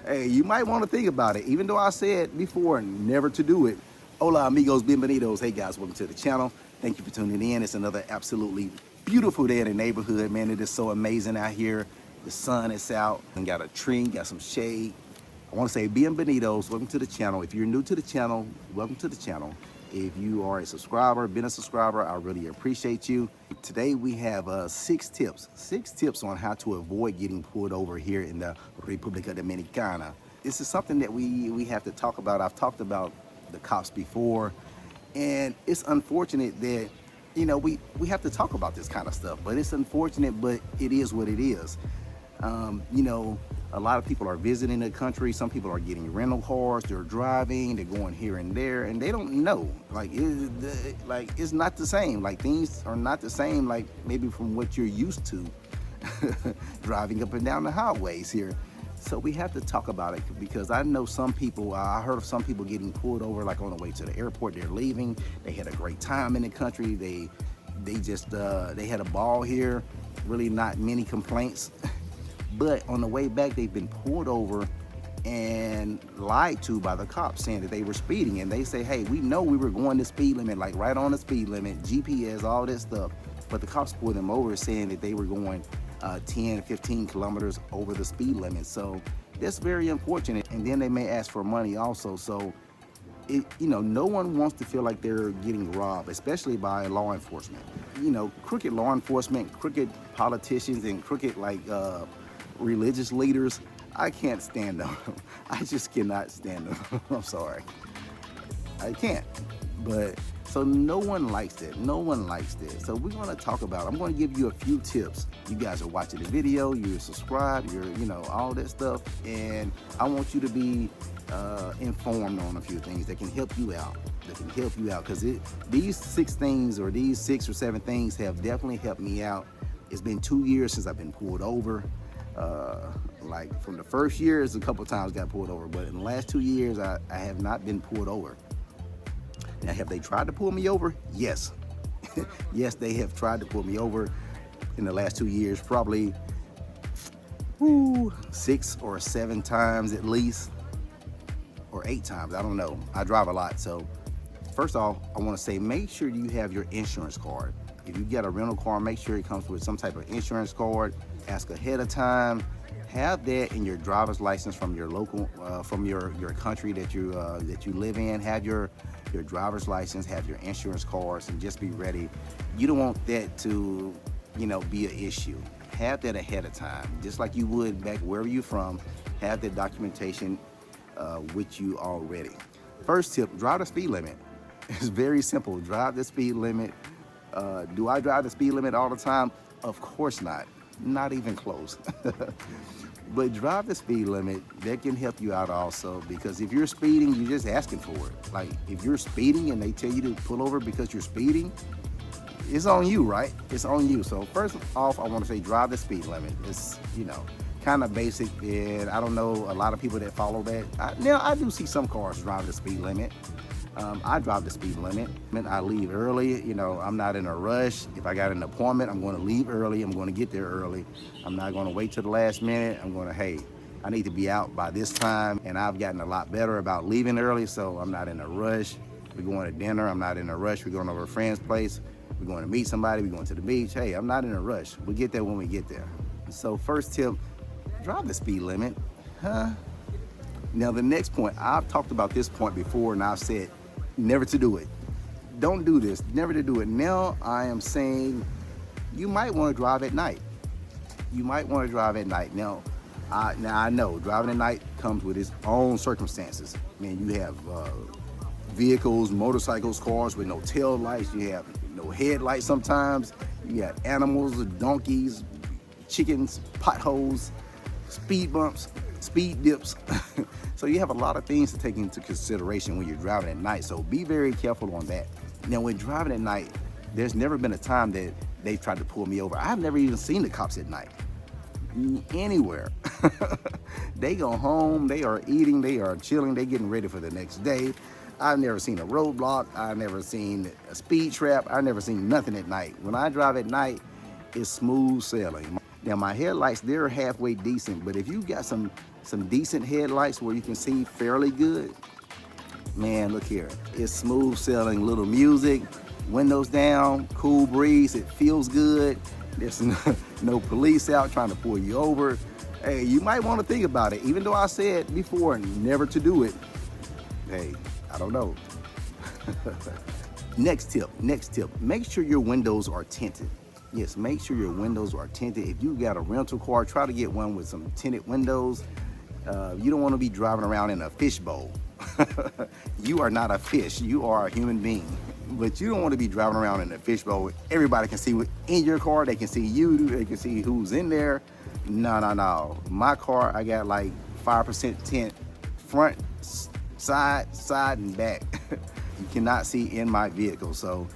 Hey, you might want to think about it. Even though I said before never to do it. Hola amigos, bienvenidos. Hey guys, welcome to the channel. Thank you for tuning in. It's another absolutely beautiful day in the neighborhood, man. It is so amazing out here. The sun is out and got a tree, got some shade. I want to say bienvenidos, welcome to the channel. If you're new to the channel, welcome to the channel. If you are a subscriber, been a subscriber, I really appreciate you. Today we have six tips on how to avoid getting pulled over here in the República Dominicana. This is something that we have to talk about. I've talked about the cops before, and it's unfortunate that, you know, we have to talk about this kind of stuff, but it's unfortunate, but it is what it is. You know, a lot of people are visiting the country. Some people are getting rental cars. They're driving. They're going here and there, and they don't know. Like it's not the same. Like things are not the same. Like maybe from what you're used to, driving up and down the highways here. So we have to talk about it because I know some people. I heard of some people getting pulled over like on the way to the airport. They're leaving. They had a great time in the country. They had a ball here. Really not many complaints. But on the way back, they've been pulled over and lied to by the cops, saying that they were speeding. And they say, hey, we know we were going the speed limit, like right on the speed limit, GPS, all this stuff. But the cops pulled them over saying that they were going 10, 15 kilometers over the speed limit. So that's very unfortunate. And then they may ask for money also. So, you know, no one wants to feel like they're getting robbed, especially by law enforcement. You know, crooked law enforcement, crooked politicians, and crooked religious leaders, I can't stand them. I just cannot stand them. I'm sorry. I can't. But so no one likes that. No one likes that. So we're going to talk about, I'm going to give you a few tips. You guys are watching the video, you're subscribed, you're, you know, all that stuff. And I want you to be informed on a few things that can help you out. Because these 6 things, or these 6 or 7 things have definitely helped me out. It's been 2 years since I've been pulled over. Like from the first year, it's a couple times got pulled over, but in the last 2 years, I have not been pulled over. Now, have they tried to pull me over? Yes. Yes, they have tried to pull me over in the last 2 years, probably 6 or 7 times at least, or 8 times, I don't know. I drive a lot, so first off, I want to say make sure you have your insurance card. If you get a rental car, make sure it comes with some type of insurance card. Ask ahead of time. Have that in your driver's license from your local, from your country that you live in. Have your driver's license, have your insurance cards, and just be ready. You don't want that to, you know, be an issue. Have that ahead of time, just like you would back wherever you're from. Have that documentation with you already. First tip: drive the speed limit. It's very simple. Drive the speed limit. Do I drive the speed limit all the time? Of course not. Not even close. But drive the speed limit. That can help you out also, because if you're speeding, you're just asking for it. Like if you're speeding and they tell you to pull over because you're speeding, it's on you, right? It's on you. So first off, I want to say drive the speed limit. It's, you know, kind of basic, and I don't know a lot of people that follow that. Now I do see some cars drive the speed limit. I drive the speed limit. I leave early. You know, I'm not in a rush. If I got an appointment, I'm going to leave early. I'm going to get there early. I'm not going to wait till the last minute. I'm going to, hey, I need to be out by this time. And I've gotten a lot better about leaving early, so I'm not in a rush. We're going to dinner. I'm not in a rush. We're going over a friend's place. We're going to meet somebody. We're going to the beach. Hey, I'm not in a rush. We'll get there when we get there. So first tip, drive the speed limit. Now the next point, I've talked about this point before, and I've said, never to do it. Don't do this. Never to do it. Now I am saying you might want to drive at night. You might want to drive at night. Now I know driving at night comes with its own circumstances. I mean, you have vehicles, motorcycles, cars with no tail lights. You have no headlights sometimes. You got animals, donkeys, chickens, potholes, speed bumps, speed dips. So you have a lot of things to take into consideration when you're driving at night. So be very careful on that. Now, when driving at night, there's never been a time that they've tried to pull me over. I've never even seen the cops at night anywhere. They go home, they are eating, they are chilling, they getting ready for the next day. I've never seen a roadblock. I've never seen a speed trap. I've never seen nothing at night. When I drive at night, it's smooth sailing. Now my headlights, they're halfway decent, but if you got some some decent headlights where you can see fairly good. Man, look here. It's smooth sailing, little music, windows down, cool breeze. It feels good. There's no police out trying to pull you over. Hey, you might want to think about it. Even though I said before never to do it. Hey, I don't know. Next tip. Make sure your windows are tinted. Yes, make sure your windows are tinted. If you got a rental car, try to get one with some tinted windows. You don't want to be driving around in a fishbowl. You are not a fish, you are a human being. But you don't want to be driving around in a fishbowl. Everybody can see in your car, they can see you, they can see who's in there. No. My car, I got like 5% tint, front, side, and back. You cannot see in my vehicle. So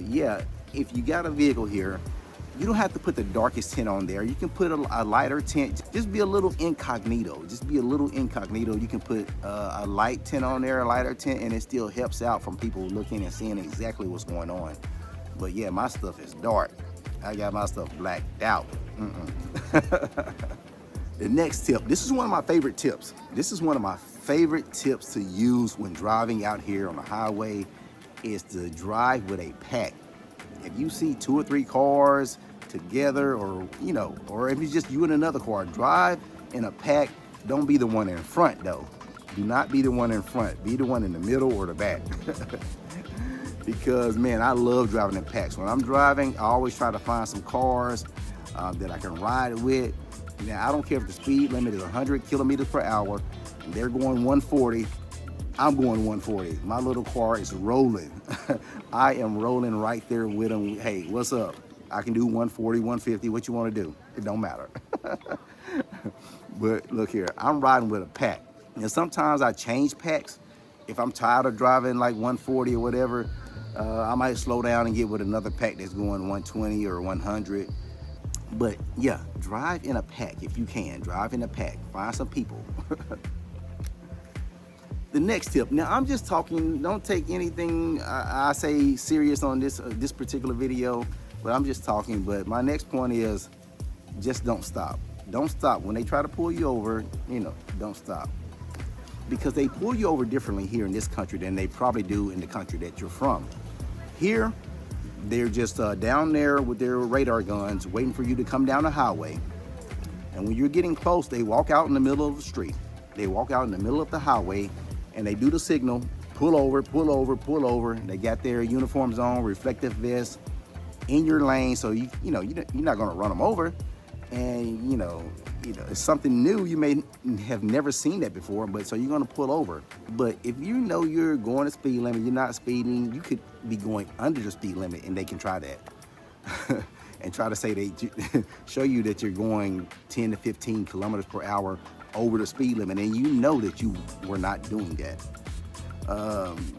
yeah, if you got a vehicle here, you don't have to put the darkest tint on there. You can put a lighter tint. Just be a little incognito. You can put a light tint on there, a lighter tint, and it still helps out from people looking and seeing exactly what's going on. But yeah, my stuff is dark. I got my stuff blacked out. The next tip, this is one of my favorite tips. This is one of my favorite tips to use when driving out here on the highway, is to drive with a pack. If you see 2 or 3 cars together, or or if it's just you in another car, drive in a pack. Don't be the one in front though. Do not be the one in front. Be the one in the middle or the back. Because man, I love driving in packs. When I'm driving, I always try to find some cars that I can ride with. Now, I don't care if the speed limit is 100 kilometers per hour and they're going 140. I'm going 140. My little car is rolling. I am rolling right there with them. Hey, what's up? I can do 140, 150, what you want to do? It don't matter. But look here, I'm riding with a pack. And sometimes I change packs. If I'm tired of driving like 140 or whatever, I might slow down and get with another pack that's going 120 or 100. But yeah, drive in a pack if you can. Drive in a pack. Find some people. The next tip. Now, I'm just talking. Don't take anything I say serious on this particular video, but I'm just talking. But my next point is, just don't stop. Don't stop. When they try to pull you over, don't stop. Because they pull you over differently here in this country than they probably do in the country that you're from. Here, they're just down there with their radar guns waiting for you to come down the highway. And when you're getting close, they walk out in the middle of the street. They walk out in the middle of the highway and they do the signal, pull over, pull over, pull over. They got their uniforms on, reflective vests, in your lane, so you're not gonna run them over. And it's something new. You may have never seen that before, but so you're gonna pull over. But if you know you're going the speed limit, you're not speeding, you could be going under the speed limit, and they can try that. And try to say show you that you're going 10 to 15 kilometers per hour over the speed limit, and you know that you were not doing that.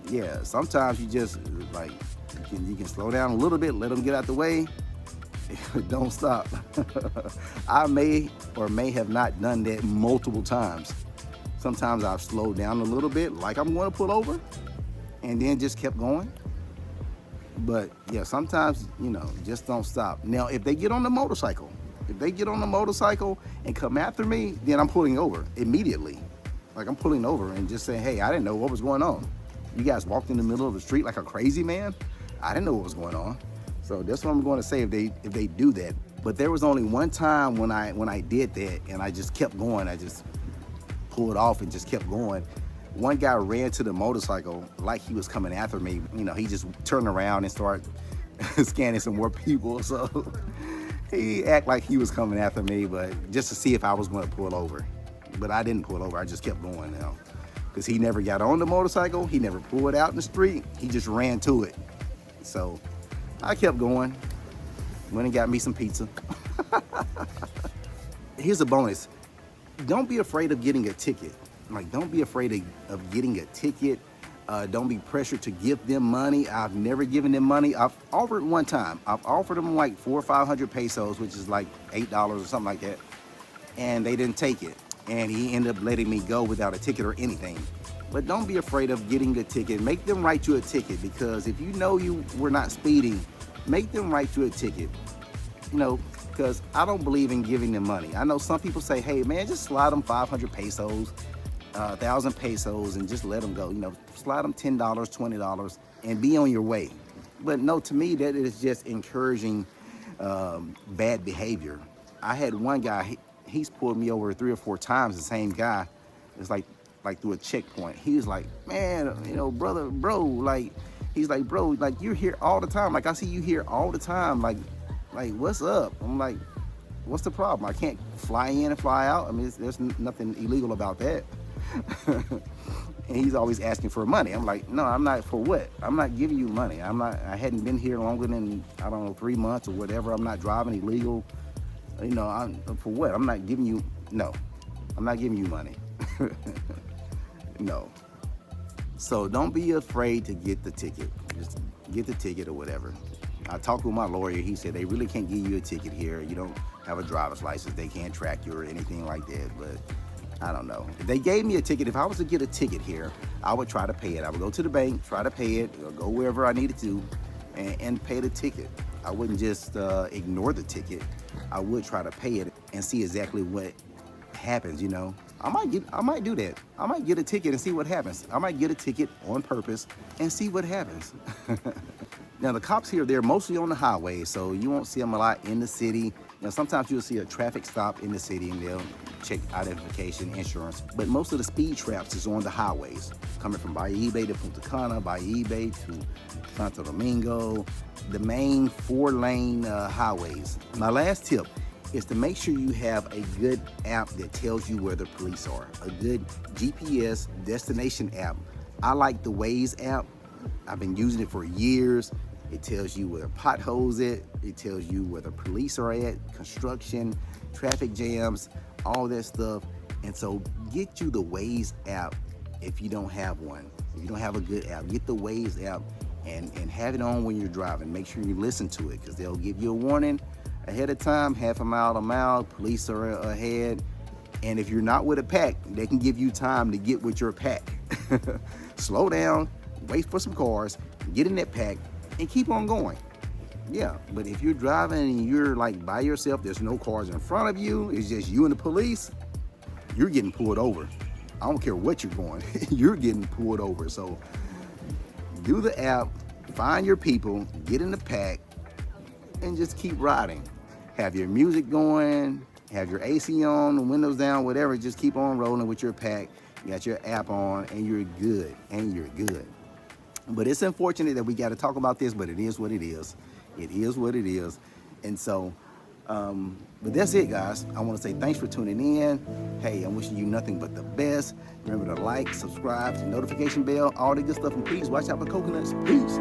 Yeah, sometimes you just you can slow down a little bit, let them get out the way. Don't stop. I may or may have not done that multiple times. Sometimes I've slowed down a little bit, like I'm going to pull over, and then just kept going. But yeah, sometimes, just don't stop. Now, if they get on the motorcycle, and come after me, then I'm pulling over immediately. Like, I'm pulling over and just saying, hey, I didn't know what was going on. You guys walked in the middle of the street like a crazy man. I didn't know what was going on. So that's what I'm going to say if they do that. But there was only one time when I did that, and I just kept going. I just pulled off and just kept going. One guy ran to the motorcycle like he was coming after me. He just turned around and started scanning some more people. So he acted like he was coming after me, but just to see if I was going to pull over. But I didn't pull over. I just kept going now. Because he never got on the motorcycle. He never pulled out in the street. He just ran to it. So I kept going. Went and got me some pizza. Here's a bonus. Don't be afraid of getting a ticket. Don't be afraid of getting a ticket. Don't be pressured to give them money. I've never given them money. I've offered one time. I've offered them like 400 or 500 pesos, which is like $8 or something like that. And they didn't take it. And he ended up letting me go without a ticket or anything. But don't be afraid of getting a ticket. Make them write you a ticket, because if you know you were not speeding, make them write you a ticket. because I don't believe in giving them money. I know some people say, hey man, just slide them 500 pesos, 1,000 pesos, and just let them go. You know, slide them $10, $20, and be on your way. But no, to me, that is just encouraging bad behavior. I had one guy, he's pulled me over 3 or 4 times, the same guy. It's like through a checkpoint. He was like, man, you know, bro, like, he's like, bro, like, you're here all the time. Like, I see you here all the time. Like, what's up? I'm like, what's the problem? I can't fly in and fly out. I mean, there's nothing illegal about that. And he's always asking for money. I'm like, no, I'm not. For what? I'm not giving you money. I hadn't been here longer than, I don't know, 3 months or whatever. I'm not driving illegal. You know, for what? I'm not giving you, no, I'm not giving you money. No. So don't be afraid to get the ticket. Just get the ticket or whatever. I talked with my lawyer. He said they really can't give you a ticket here. You don't have a driver's license. They can't track you or anything like that. But I don't know. If they gave me a ticket, if I was to get a ticket here, I would try to pay it. I would go to the bank, try to pay it, or go wherever I needed to, and pay the ticket. I wouldn't just ignore the ticket. I would try to pay it and see exactly what happens, you know. I might do that. I might get a ticket and see what happens. I might get a ticket on purpose and see what happens. Now the cops here, they're mostly on the highway, so you won't see them a lot in the city. Now sometimes you'll see a traffic stop in the city and they'll check identification, insurance, but most of the speed traps is on the highways, coming from Bayahibe to Punta Cana, Bayahibe to Santo Domingo, the main 4-lane highways. My last tip is to make sure you have a good app that tells you where the police are, a good GPS destination app. I like the Waze app. I've been using it for years. It tells you where potholes at. It tells you where the police are at, construction, traffic jams, all that stuff. And so get you the Waze app if you don't have one. If you don't have a good app, get the Waze app and have it on when you're driving. Make sure you listen to it because they'll give you a warning ahead of time, half a mile, police are ahead. And if you're not with a pack, they can give you time to get with your pack. Slow down, wait for some cars, get in that pack, and keep on going. Yeah, but if you're driving and you're like by yourself, there's no cars in front of you, it's just you and the police, you're getting pulled over. I don't care what you're going, you're getting pulled over. So do the app, find your people, get in the pack, and just keep riding. Have your music going, have your AC on, the windows down, whatever, just keep on rolling with your pack. You got your app on and you're good, But it's unfortunate that we got to talk about this, but it is what it is. It is what it is. And so, but that's it, guys. I want to say thanks for tuning in. Hey, I'm wishing you nothing but the best. Remember to like, subscribe, notification bell, all the good stuff, and please watch out for coconuts. Peace.